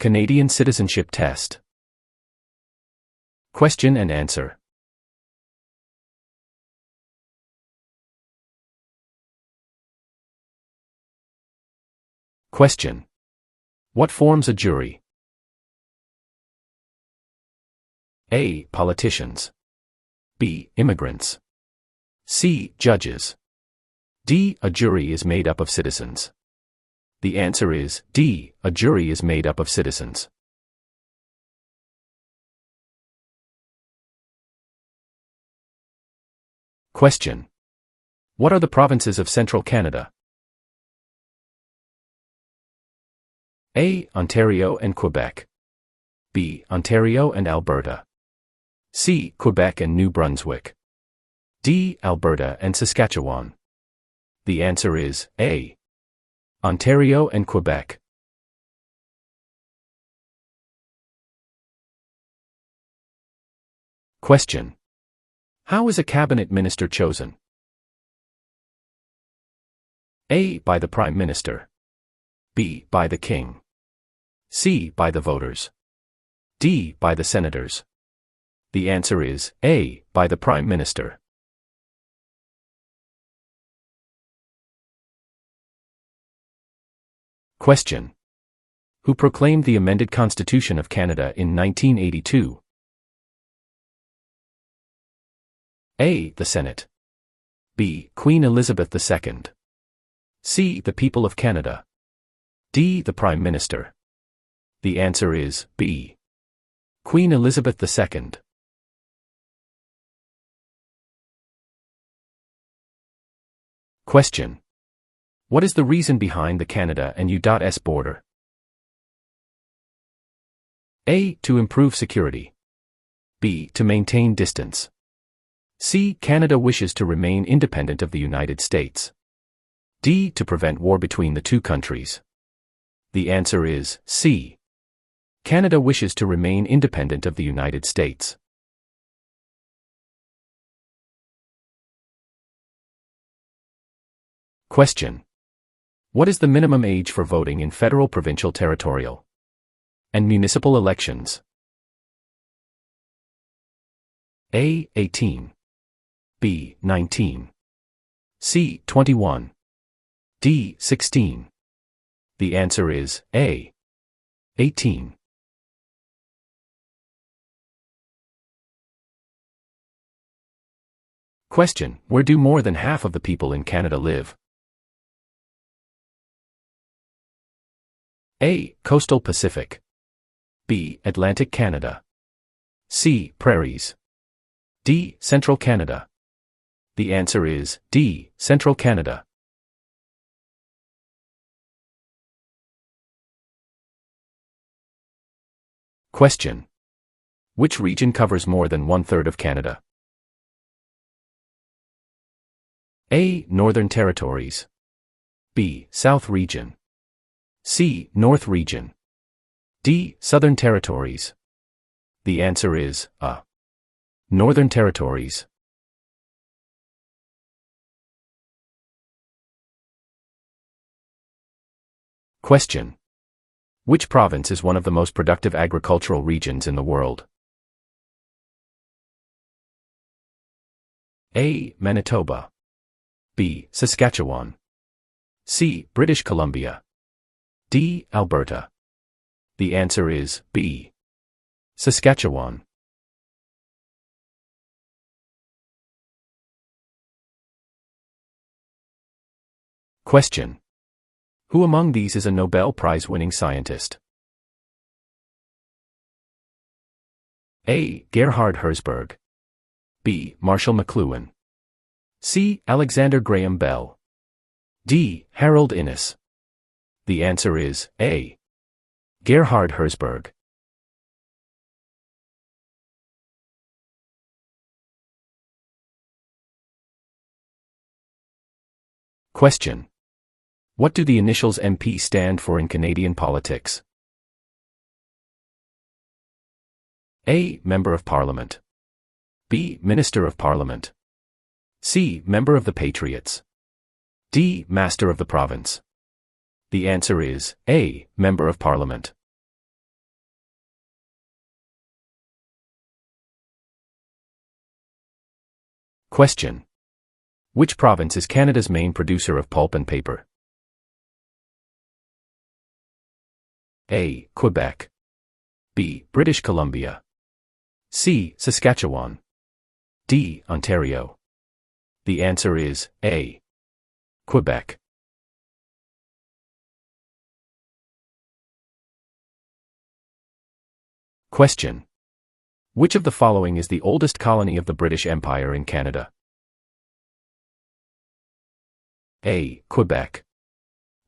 Canadian Citizenship Test. Question and answer. Question. What forms a jury? A. Politicians. B. Immigrants. C. Judges. D. A jury is made up of citizens. The answer is D. A jury is made up of citizens. Question. What are the provinces of Central Canada? A. Ontario and Quebec. B. Ontario and Alberta. C. Quebec and New Brunswick. D. Alberta and Saskatchewan. The answer is A. Ontario and Quebec. Question. How is a cabinet minister chosen? A. By the Prime Minister. B. By the King. C. By the voters. D. By the senators. The answer is A. By the Prime Minister. Question. Who proclaimed the amended Constitution of Canada in 1982? A. The Senate. B. Queen Elizabeth II. C. The people of Canada. D. The Prime Minister. The answer is B. Queen Elizabeth II. Question. What is the reason behind the Canada and U.S. border? A. To improve security. B. To maintain distance. C. Canada wishes to remain independent of the United States. D. To prevent war between the two countries. The answer is C. Canada wishes to remain independent of the United States. Question. What is the minimum age for voting in federal, provincial, territorial, and municipal elections? A. 18. B. 19. C. 21. D. 16. The answer is A. 18. Question. Where do more than half of the people in Canada live? A. Coastal Pacific. B. Atlantic Canada. C. Prairies. D. Central Canada. The answer is D. Central Canada. Question. Which region covers more than 1/3 of Canada? A. Northern Territories. B. South Region. C. North Region. D. Southern Territories. The answer is A. Northern Territories. Question. Which province is one of the most productive agricultural regions in the world? A. Manitoba. B. Saskatchewan. C. British Columbia. D. Alberta. The answer is B. Saskatchewan. Question. Who among these is a Nobel Prize-winning scientist? A. Gerhard Herzberg. B. Marshall McLuhan. C. Alexander Graham Bell. D. Harold Innis. The answer is A. Gerhard Herzberg. Question. What do the initials MP stand for in Canadian politics? A. Member of Parliament. B. Minister of Parliament. C. Member of the Patriots. D. Master of the Province. The answer is A. Member of Parliament. Question. Which province is Canada's main producer of pulp and paper? A. Quebec. B. British Columbia. C. Saskatchewan. D. Ontario. The answer is A. Quebec. Question. Which of the following is the oldest colony of the British Empire in Canada? A. Quebec.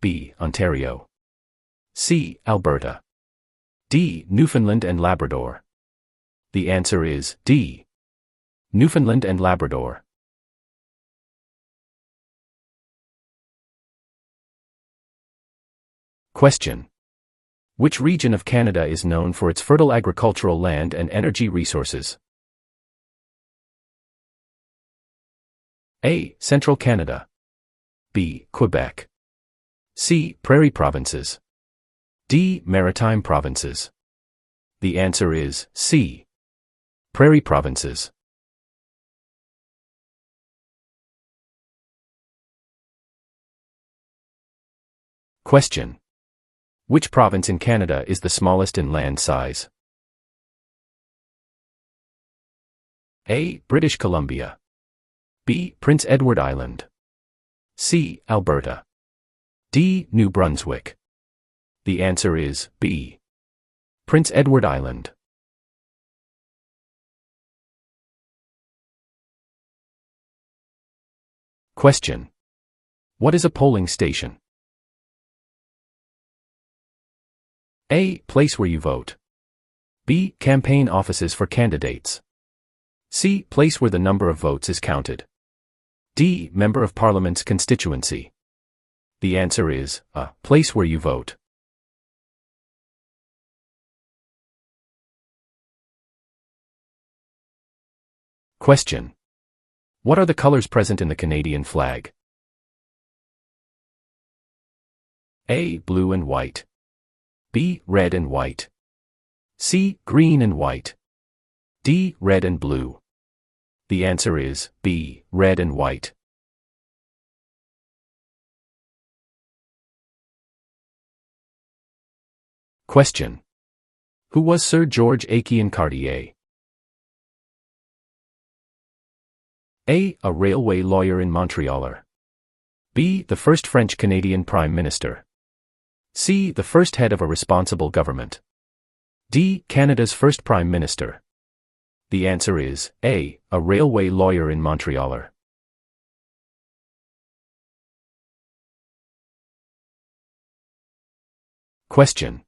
B. Ontario. C. Alberta. D. Newfoundland and Labrador. The answer is D. Newfoundland and Labrador. Question. Which region of Canada is known for its fertile agricultural land and energy resources? A. Central Canada. B. Quebec. C. Prairie provinces. D. Maritime provinces. The answer is C. Prairie provinces. Question. Which province in Canada is the smallest in land size? A. British Columbia. B. Prince Edward Island. C. Alberta. D. New Brunswick. The answer is B. Prince Edward Island. Question. What is a polling station? A. Place where you vote. B. Campaign offices for candidates. C. Place where the number of votes is counted. D. Member of Parliament's constituency. The answer is A. Place where you vote. Question. What are the colors present in the Canadian flag? A. Blue and white. B. Red and white. C. Green and white. D. Red and blue. The answer is B. Red and white. Question. Who was Sir George Aiken Cartier? A. A railway lawyer in Montreal. B. The first French-Canadian Prime Minister. C. The first head of a responsible government. D. Canada's first Prime Minister. The answer is A. A railway lawyer in Montreal. Question.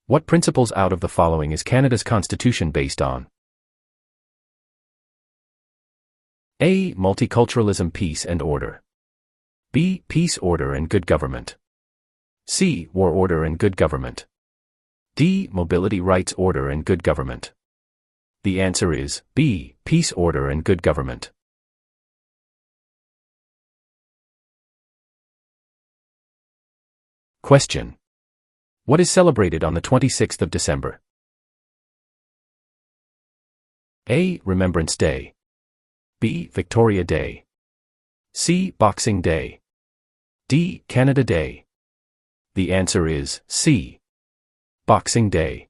What principles out of the following is Canada's constitution based on? A. Multiculturalism, peace and order. B. Peace, order and good government. C. War, order and good government. D. Mobility, rights, order and good government. The answer is B. Peace, order and good government. Question. What is celebrated on the 26th of December? A. Remembrance Day. B. Victoria Day. C. Boxing Day. D. Canada Day. The answer is C. Boxing Day.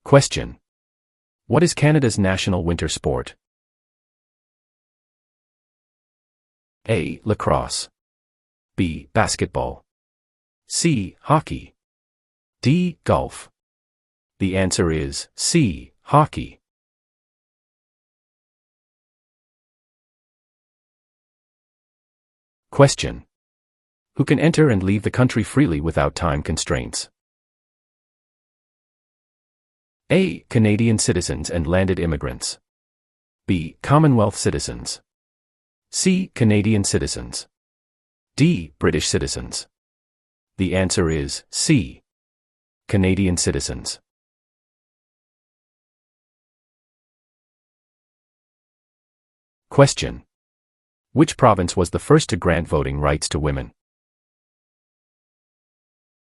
Question. What is Canada's national winter sport? A. Lacrosse. B. Basketball. C. Hockey. D. Golf. The answer is C. Hockey. Question. Who can enter and leave the country freely without time constraints? A. Canadian citizens and landed immigrants. B. Commonwealth citizens. C. Canadian citizens. D. British citizens. The answer is C. Canadian citizens. Question. Which province was the first to grant voting rights to women?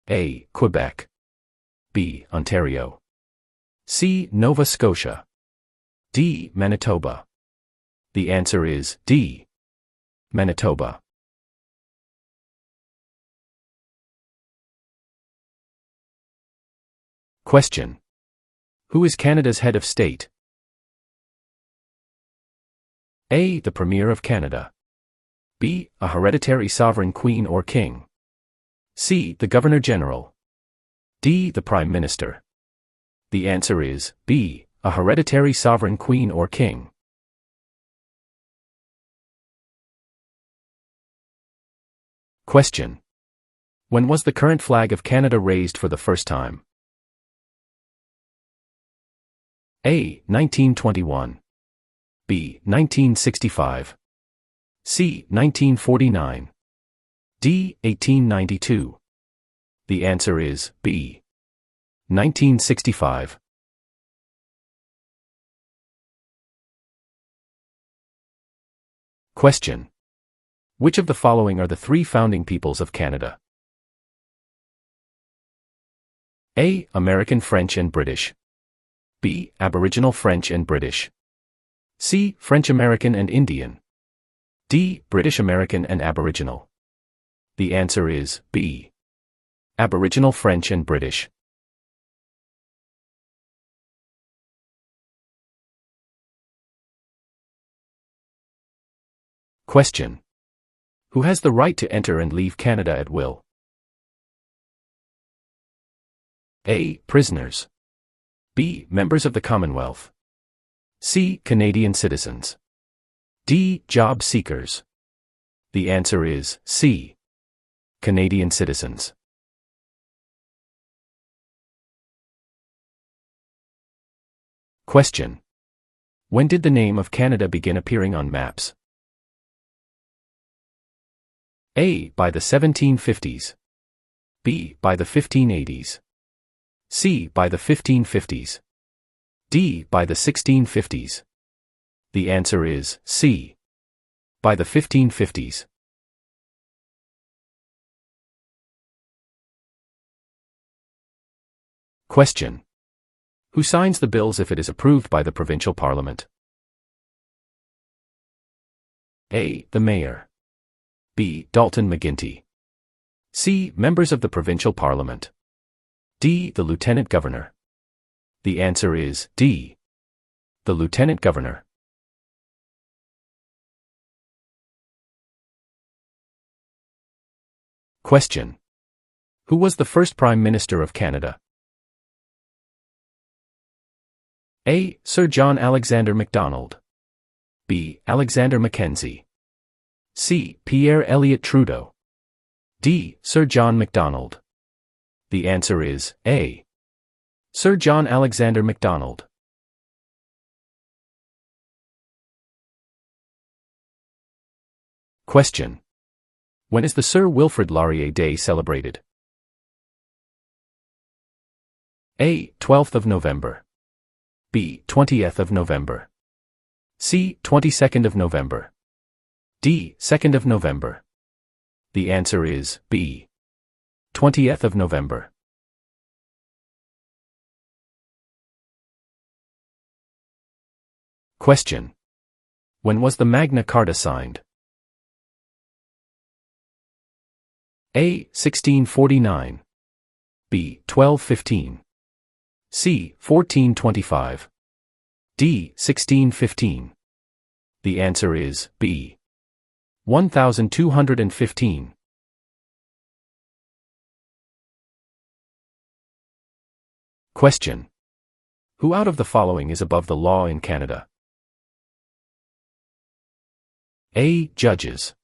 A. Quebec. B. Ontario. C. Nova Scotia. D. Manitoba. The answer is D. Manitoba. Question. Who is Canada's head of state? A. The Premier of Canada. B. A hereditary sovereign queen or king. C. The Governor-General. D. The Prime Minister. The answer is B. A hereditary sovereign queen or king. Question. When was the current flag of Canada raised for the first time? A. 1921. B. 1965. C. 1949. D. 1892. The answer is B. 1965. Question. Which of the following are the three founding peoples of Canada? A. American French and British. B. Aboriginal French and British. C. French American and Indian. D. British American and Aboriginal. The answer is B. Aboriginal French and British. Question. Who has the right to enter and leave Canada at will? A. Prisoners. B. Members of the Commonwealth. C. Canadian citizens. D. Job seekers. The answer is C. Canadian citizens. Question. When did the name of Canada begin appearing on maps? A. By the 1750s. B. By the 1580s. C. By the 1550s. D. By the 1650s. The answer is C. By the 1550s. Question. Who signs the bills if it is approved by the provincial parliament? A. The Mayor. B. Dalton McGuinty. C. Members of the provincial parliament. D. The Lieutenant Governor. The answer is D. The Lieutenant Governor. Question. Who was the first Prime Minister of Canada? A. Sir John Alexander Macdonald. B. Alexander Mackenzie. C. Pierre Elliott Trudeau. D. Sir John Macdonald. The answer is A. Sir John Alexander Macdonald. Question. When is the Sir Wilfrid Laurier Day celebrated? A. 12th of November. B. 20th of November. C. 22nd of November. D. 2nd of November. The answer is B. 20th of November. Question. When was the Magna Carta signed? A. 1649. B. 1215. C. 1425. D. 1615. The answer is B. 1215. Question. Who out of the following is above the law in Canada? A. Judges.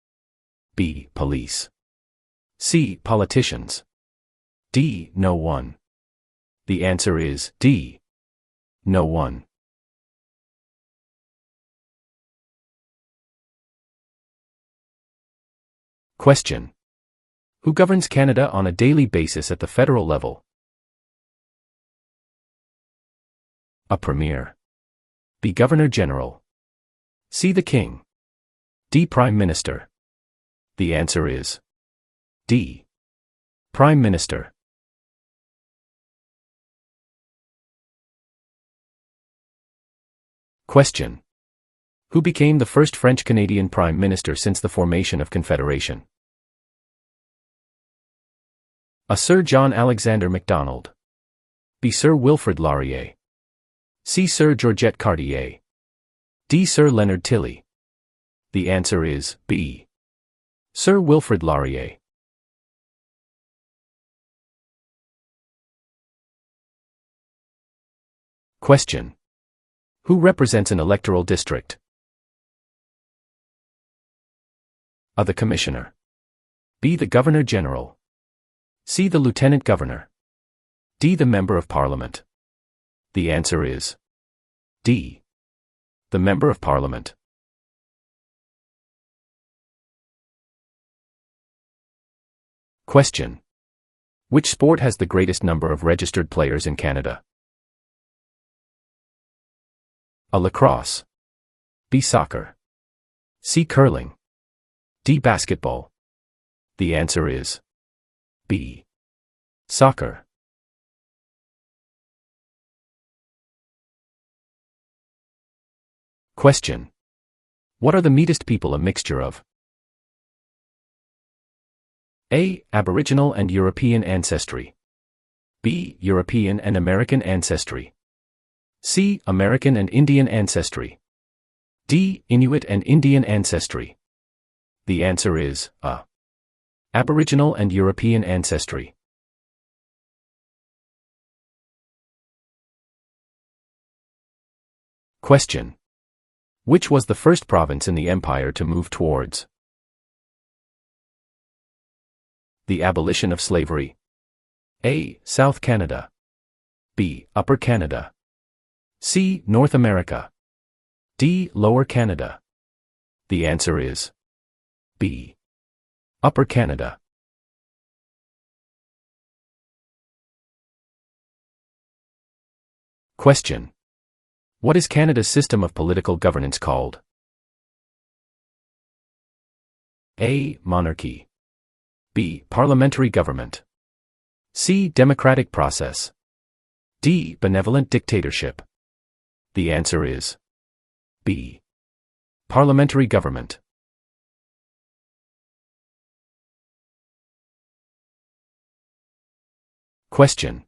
B. Police. C. Politicians. D. No one. The answer is D. No one. Question. Who governs Canada on a daily basis at the federal level? A Premier. B. Governor-General. C. The King. D. Prime Minister. The answer is D. Prime Minister. Question. Who became the first French-Canadian Prime Minister since the formation of Confederation? A. Sir John Alexander Macdonald. B. Sir Wilfrid Laurier. C. Sir Georgette Cartier. D. Sir Leonard Tilley. The answer is B. Sir Wilfrid Laurier. Question. Who represents an electoral district? A. The Commissioner. B. The Governor-General. C. The Lieutenant Governor. D. The Member of Parliament. The answer is D. The Member of Parliament. Question. Which sport has the greatest number of registered players in Canada? A. Lacrosse. B. Soccer. C. Curling. D. Basketball. The answer is B. Soccer. Question. What are the Metis people a mixture of? A. Aboriginal and European ancestry. B. European and American ancestry. C. American and Indian ancestry. D. Inuit and Indian ancestry. The answer is A. Aboriginal and European ancestry. Question. Which was the first province in the Empire to move towards the abolition of slavery? A. South Canada. B. Upper Canada. C. North America. D. Lower Canada. The answer is B. Upper Canada. Question. What is Canada's system of political governance called? A. Monarchy. B. Parliamentary government. C. Democratic process. D. Benevolent dictatorship. The answer is B. Parliamentary government. Question.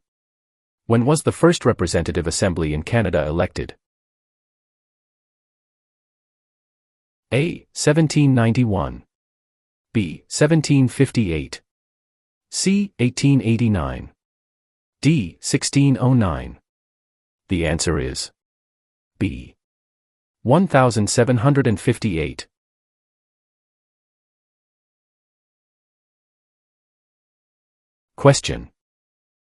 When was the first Representative Assembly in Canada elected? A. 1791. B. 1758. C. 1889. D. 1609. The answer is B. 1758. Question.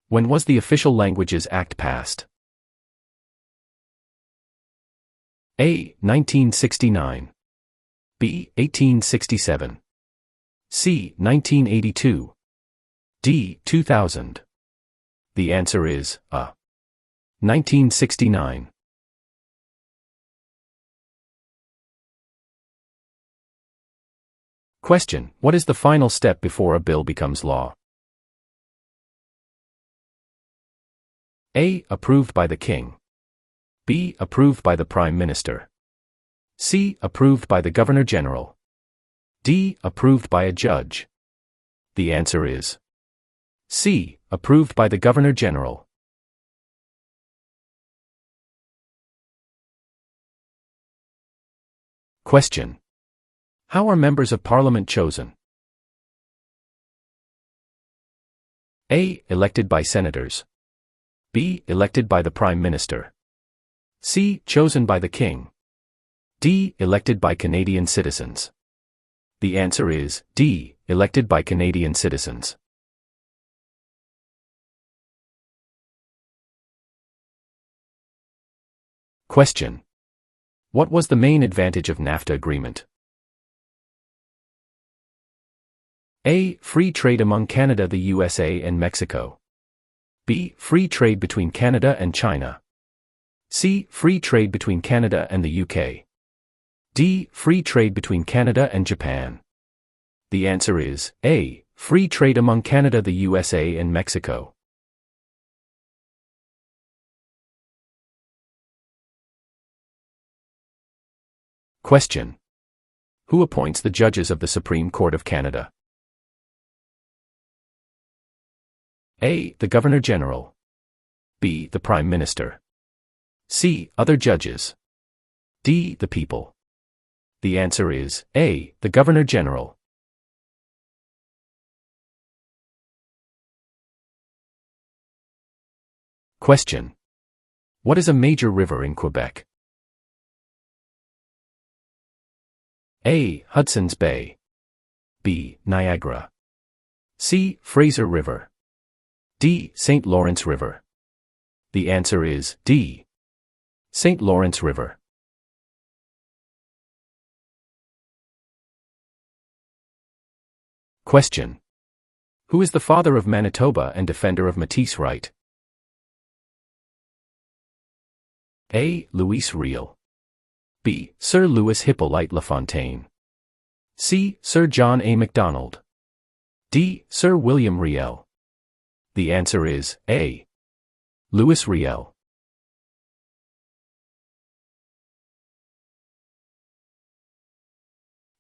When was the Official Languages Act passed? A. 1969. B. 1867. C. 1982. D. 2000. The answer is A. 1969. Question. What is the final step before a bill becomes law? A. Approved by the King. B. Approved by the Prime Minister. C. Approved by the Governor-General. D. Approved by a judge. The answer is C. Approved by the Governor-General. Question. How are members of Parliament chosen? A. Elected by senators. B. Elected by the Prime Minister. C. Chosen by the King. D. Elected by Canadian citizens. The answer is D. Elected by Canadian citizens. Question. What was the main advantage of NAFTA agreement? A. Free trade among Canada, the USA, and Mexico. B. Free trade between Canada and China. C. Free trade between Canada and the UK. D. Free trade between Canada and Japan. The answer is A. Free trade among Canada, the USA, and Mexico. Question. Who appoints the judges of the Supreme Court of Canada? A. The Governor-General. B. The Prime Minister. C. Other judges. D. The people. The answer is A. The Governor-General. Question. What is a major river in Quebec? A. Hudson's Bay. B. Niagara. C. Fraser River. D. St. Lawrence River. The answer is D. St. Lawrence River. Question. Who is the father of Manitoba and defender of Métis right? A. Louis Riel. B. Sir Louis Hippolyte Lafontaine. C. Sir John A. Macdonald. D. Sir William Riel. The answer is A. Louis Riel.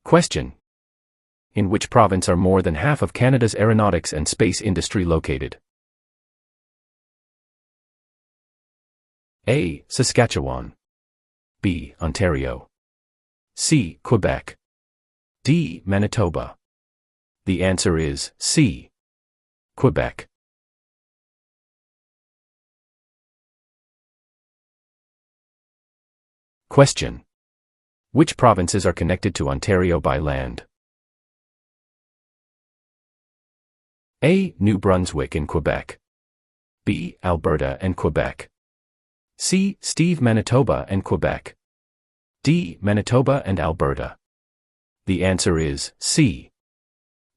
Question. In which province are more than half of Canada's aeronautics and space industry located? A. Saskatchewan. B. Ontario. C. Quebec. D. Manitoba. The answer is C. Quebec. Question. Which provinces are connected to Ontario by land? A. New Brunswick and Quebec. B. Alberta and Quebec. C. Steve, Manitoba and Quebec. D. Manitoba and Alberta. The answer is C.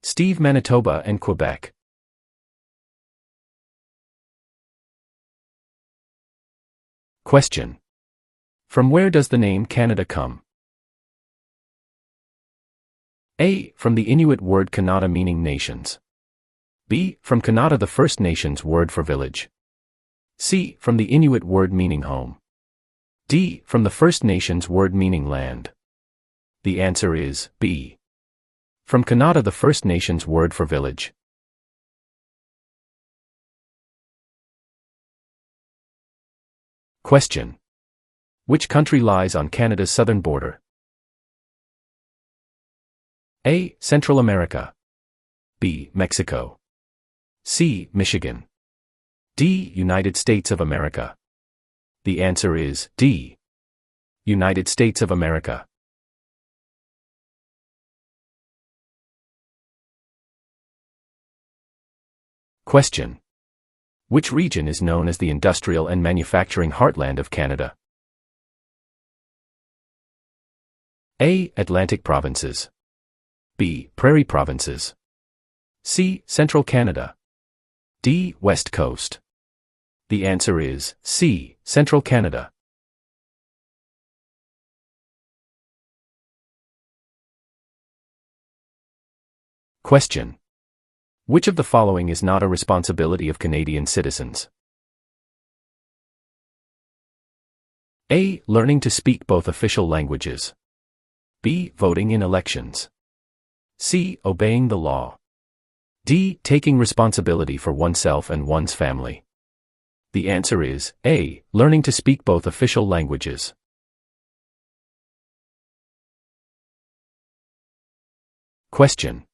Steve, Manitoba and Quebec. Question. From where does the name Canada come? A. From the Inuit word Kanata meaning nations. B. From Kanata, the First Nations word for village. C. From the Inuit word meaning home. D. From the First Nations word meaning land. The answer is B. From Kanata, the First Nations word for village. Question. Which country lies on Canada's southern border? A. Central America. B. Mexico. C. Michigan. D. United States of America. The answer is D. United States of America. Question. Which region is known as the industrial and manufacturing heartland of Canada? A. Atlantic provinces. B. Prairie provinces. C. Central Canada. D. West Coast. The answer is C. Central Canada. Question. Which of the following is not a responsibility of Canadian citizens? A. Learning to speak both official languages. B. Voting in elections. C. Obeying the law. D. Taking responsibility for oneself and one's family. The answer is A. Learning to speak both official languages. Question.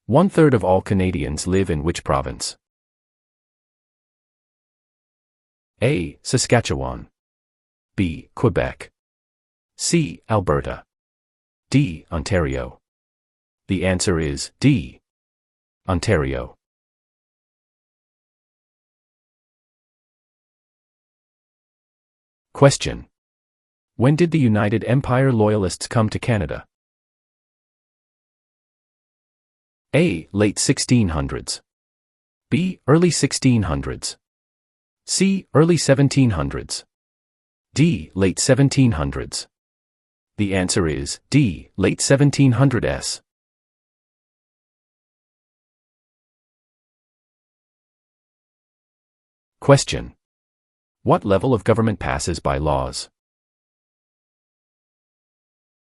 1/3 of all Canadians live in which province? A. Saskatchewan. B. Quebec. C. Alberta. D. Ontario. The answer is D. Ontario. Question. When did the United Empire Loyalists come to Canada? A. Late 1600s. B. Early 1600s. C. Early 1700s. D. Late 1700s. The answer is D. Late 1700s. Question. What level of government passes by laws?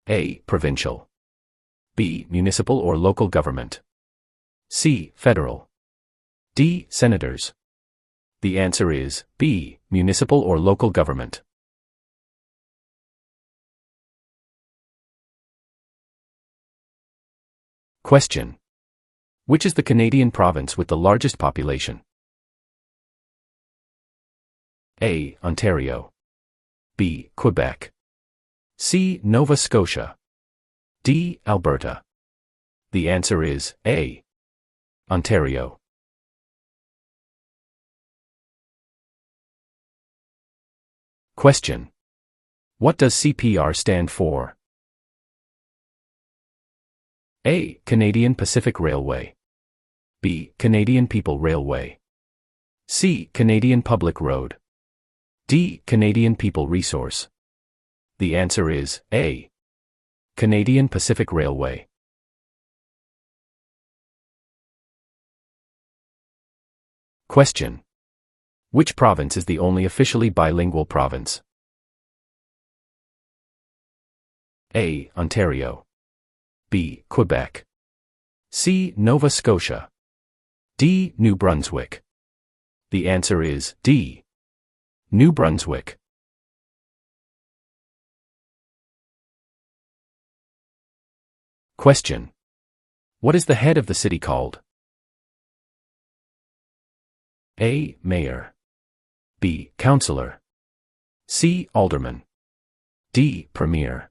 A. Provincial. B. Municipal or local government. C. Federal. D. Senators. The answer is B. Municipal or local government. Question. Which is the Canadian province with the largest population? A. Ontario. B. Quebec. C. Nova Scotia. D. Alberta. The answer is A. Ontario. Question. What does CPR stand for? A. Canadian Pacific Railway. B. Canadian People Railway. C. Canadian Public Road. D. Canadian People Resource. The answer is A. Canadian Pacific Railway. Question. Which province is the only officially bilingual province? A. Ontario. B. Quebec. C. Nova Scotia. D. New Brunswick. The answer is D. New Brunswick. Question. What is the head of the city called? A. Mayor. B. Councillor. C. Alderman. D. Premier.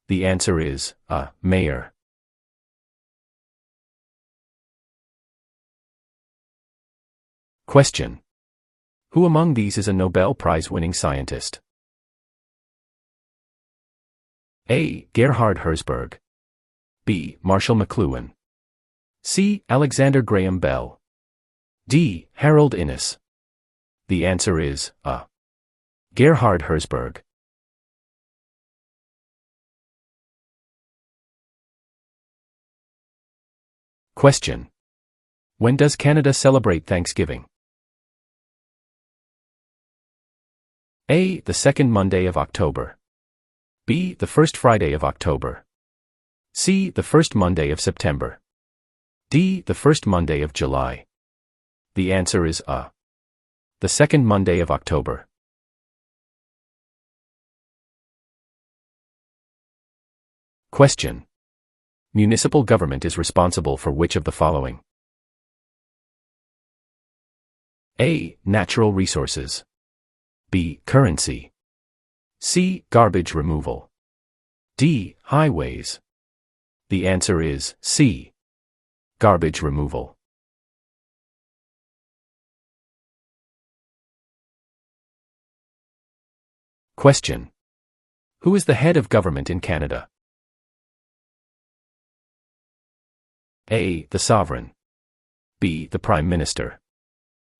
The answer is A. Mayor. Question. Who among these is a Nobel Prize-winning scientist? A. Gerhard Herzberg. B. Marshall McLuhan. C. Alexander Graham Bell. D. Harold Innis. The answer is A. Gerhard Herzberg. Question. When does Canada celebrate Thanksgiving? A. The second Monday of October. B. The first Friday of October. C. The first Monday of September. D. The first Monday of July. The answer is A. The second Monday of October. Question. Municipal government is responsible for which of the following? A. Natural resources. B. Currency. C. Garbage removal. D. Highways. The answer is C. Garbage removal. Question. Who is the head of government in Canada? A. The Sovereign. B. The Prime Minister.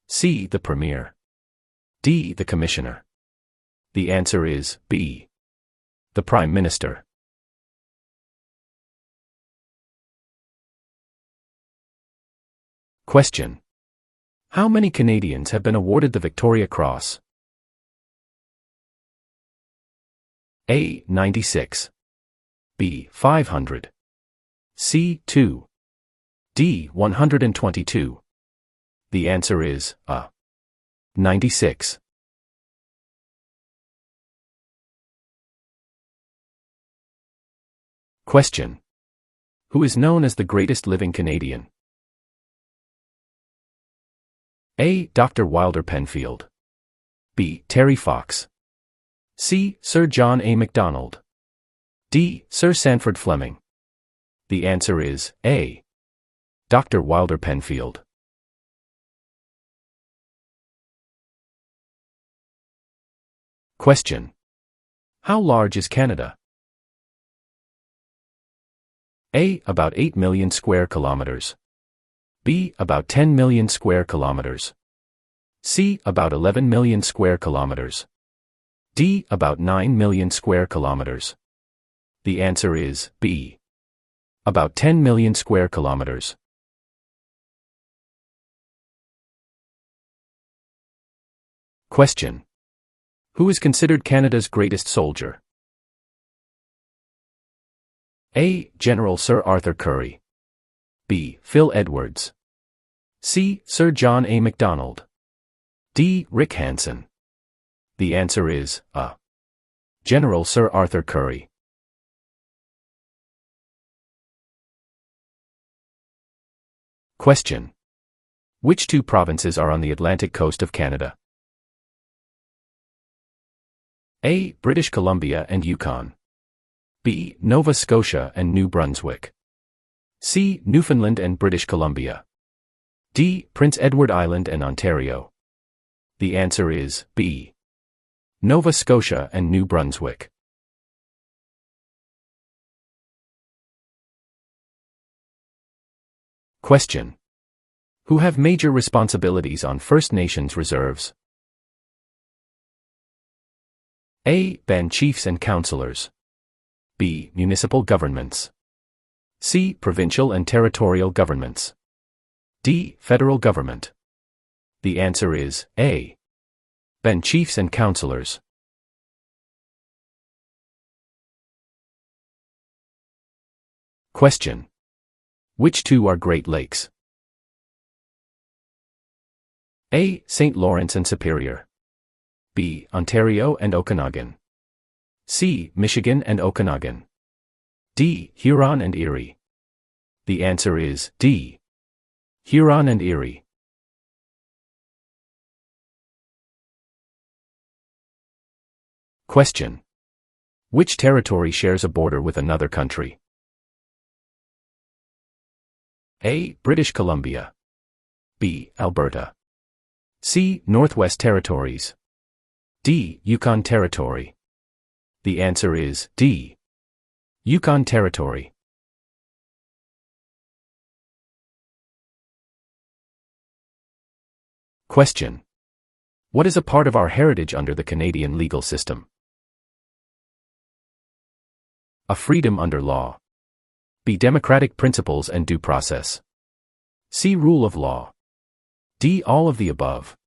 C. The Premier. D. The Commissioner. The answer is B. The Prime Minister. Question. How many Canadians have been awarded the Victoria Cross? A. 96. B. 500. C. 2. D. 122. The answer is A. 96. Question. Who is known as the greatest living Canadian? A. Dr. Wilder Penfield. B. Terry Fox. C. Sir John A. Macdonald. D. Sir Sanford Fleming. The answer is A. Dr. Wilder Penfield. Question. How large is Canada? A. About 8 million square kilometers. B. About 10 million square kilometers. C. About 11 million square kilometers. D. About 9 million square kilometers. The answer is B. About 10 million square kilometers. Question. Who is considered Canada's greatest soldier? A. General Sir Arthur Currie. B. Phil Edwards. C. Sir John A. Macdonald. D. Rick Hansen. The answer is A. General Sir Arthur Currie. Question. Which two provinces are on the Atlantic coast of Canada? A. British Columbia and Yukon. B. Nova Scotia and New Brunswick. C. Newfoundland and British Columbia. D. Prince Edward Island and Ontario. The answer is B. Nova Scotia and New Brunswick. Question. Who have major responsibilities on First Nations reserves? A. Band chiefs and councillors. B. Municipal governments. C. Provincial and territorial governments. D. Federal government. The answer is A. Band chiefs and councillors. Question. Which two are Great Lakes? A. St. Lawrence and Superior. B. Ontario and Okanagan. C. Michigan and Okanagan. D. Huron and Erie. The answer is D. Huron and Erie. Question. Which territory shares a border with another country? A. British Columbia. B. Alberta. C. Northwest Territories. D. Yukon Territory. The answer is D. Yukon Territory. Question. What is a part of our heritage under the Canadian legal system? A. Freedom under law. B. Democratic principles and due process. C. Rule of law. D. All of the above.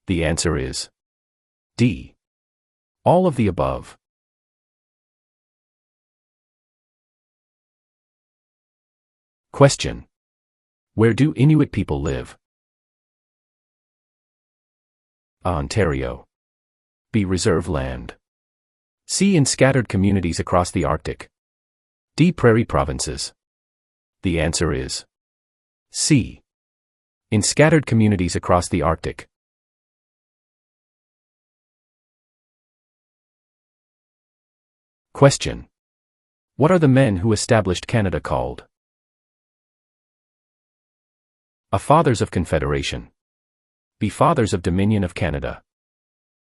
The answer is D. All of the above. Question. Where do Inuit people live? A. Ontario. B. Reserve land. C. In scattered communities across the Arctic. D. Prairie provinces. The answer is C. In scattered communities across the Arctic. Question. What are the men who established Canada called? A. Fathers of Confederation. B. Fathers of Dominion of Canada.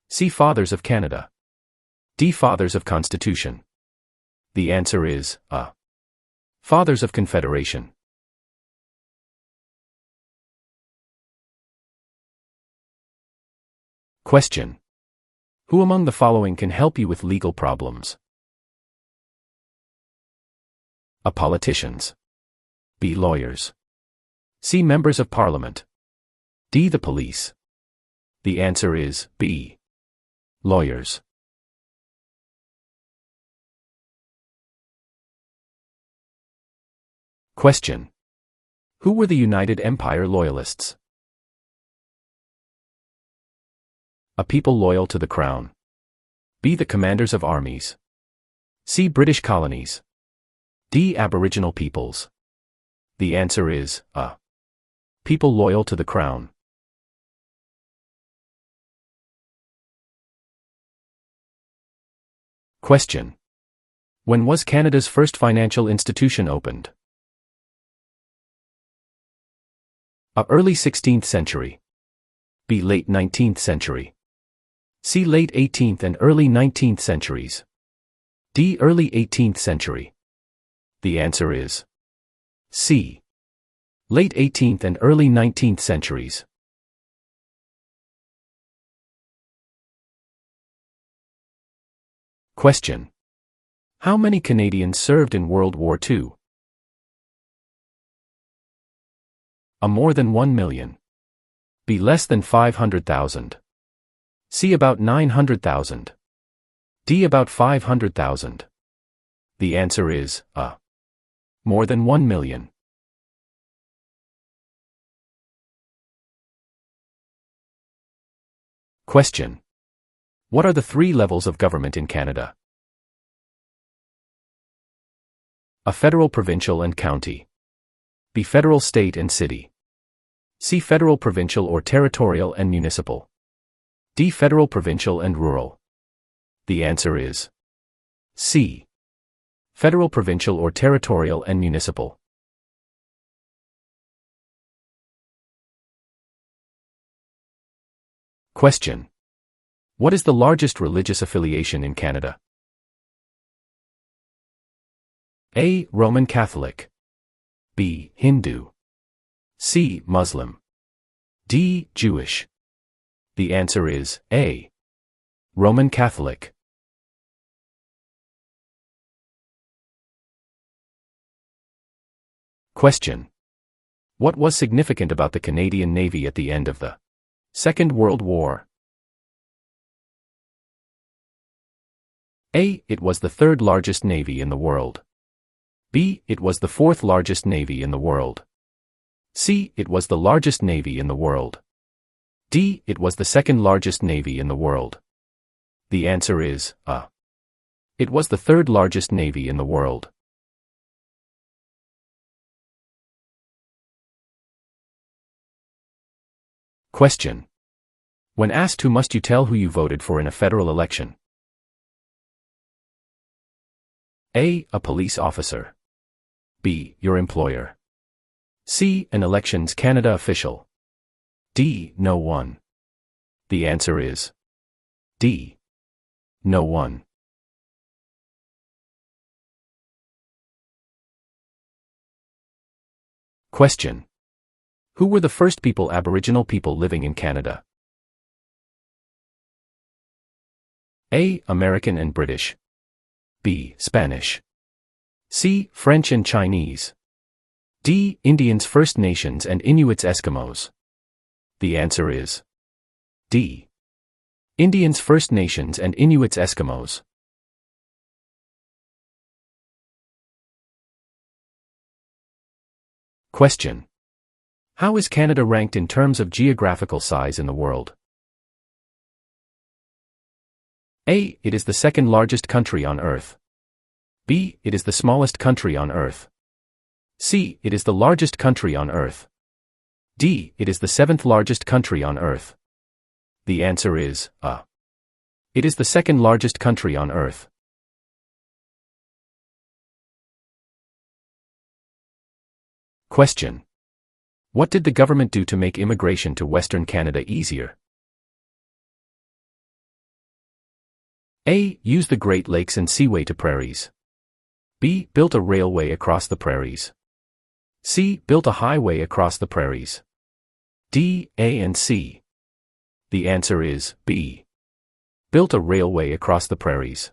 C. Fathers of Canada. D. Fathers of Constitution. The answer is A. Fathers of Confederation. Question. Who among the following can help you with legal problems? A. Politicians. B. Lawyers. C. Members of Parliament. D. The police. The answer is B. Lawyers. Question. Who were the United Empire Loyalists? A. People loyal to the Crown. B. The commanders of armies. C. British colonies. D. Aboriginal peoples. The answer is A. People loyal to the Crown. Question. When was Canada's first financial institution opened? A. Early 16th century. B. Late 19th century. C. Late 18th and early 19th centuries. D. Early 18th century. The answer is C. Late 18th and early 19th centuries. Question. How many Canadians served in World War II? A. More than 1 million. B. Less than 500,000. C. About 900,000. D. About 500,000. The answer is A. More than 1 million. Question. What are the 3 levels of government in Canada? A federal, provincial, and county. B. Federal, state, and city. C. Federal, provincial, or territorial and municipal. D. Federal, provincial, and rural. The answer is C. Federal, provincial, or territorial and municipal. Question. What is the largest religious affiliation in Canada? A. Roman Catholic. B. Hindu. C. Muslim. D. Jewish. The answer is A. Roman Catholic. Question. What was significant about the Canadian Navy at the end of the Second World War? A. It was the 3rd largest navy in the world. B. It was the 4th largest navy in the world. C. It was the largest navy in the world. D. It was the 2nd largest navy in the world. The answer is A. It was the 3rd largest navy in the world. Question. When asked who must you tell who you voted for in a federal election? A. A police officer. B. Your employer. C. An Elections Canada official. D. No one. The answer is D. No one. Question. Who were the first Aboriginal people living in Canada? A. American and British. B. Spanish. C. French and Chinese. D. Indians, First Nations, and Inuits, Eskimos. The answer is D. Indians, First Nations, and Inuits, Eskimos. Question. How is Canada ranked in terms of geographical size in the world? A. It is the 2nd largest country on Earth. B. It is the smallest country on Earth. C. It is the largest country on Earth. D. It is the 7th largest country on Earth. The answer is A. It is the 2nd largest country on Earth. Question. What did the government do to make immigration to Western Canada easier? A. Use the Great Lakes and Seaway to prairies. B. Built a railway across the prairies. C. Built a highway across the prairies. D. A and C. The answer is B. Built a railway across the prairies.